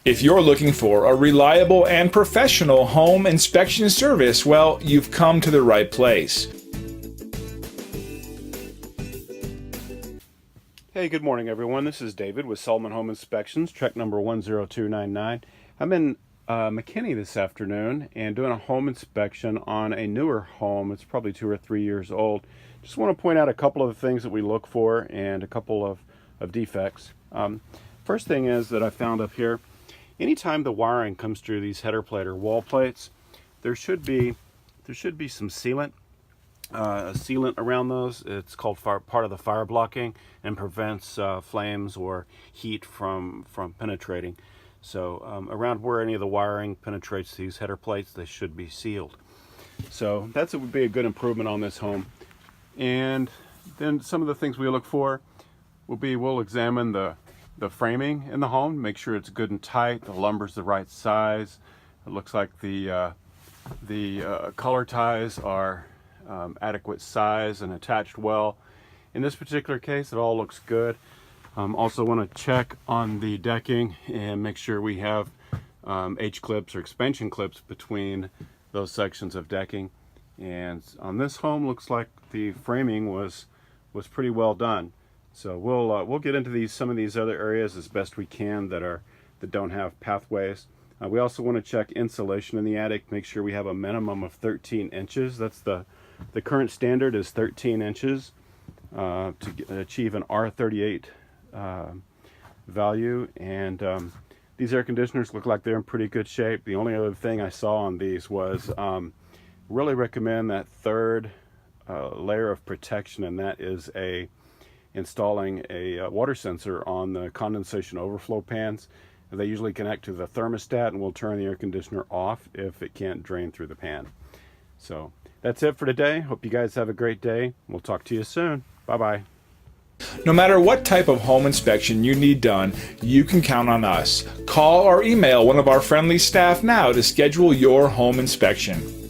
If you're looking for a reliable and professional home inspection service, well, you've come to the right place. Hey, good morning everyone. This is David with Selman Home Inspections, check number 10299. I'm in McKinney this afternoon and doing a home inspection on a newer home. It's probably 2 or 3 years old. Just want to point out a couple of the things that we look for and a couple of defects. First thing is that I found up here, anytime the wiring comes through these header plate or wall plates, there should be some sealant. Sealant around those. It's called part of the fire blocking and prevents flames or heat from penetrating. So around where any of the wiring penetrates these header plates, they should be sealed. So that would be a good improvement on this home. And then some of the things we look for will be, we'll examine the framing in the home, make sure it's good and tight, the lumber's the right size. It looks like the collar ties are adequate size and attached well. In this particular case, it all looks good. Also want to check on the decking and make sure we have H-clips or expansion clips between those sections of decking. And on this home, looks like the framing was pretty well done. So we'll get into some of these other areas as best we can that don't have pathways. We also want to check insulation in the attic, make sure we have a minimum of 13 inches. That's the current standard is 13 inches to achieve an R38 value. And these air conditioners look like they're in pretty good shape. The only other thing I saw on these was really recommend that third layer of protection, and that is installing a water sensor on the condensation overflow pans. They usually connect to the thermostat and will turn the air conditioner off if it can't drain through the pan. So that's it for today. Hope you guys have a great day. We'll talk to you soon. Bye-bye. No matter what type of home inspection you need done, you can count on us. Call or email one of our friendly staff now to schedule your home inspection.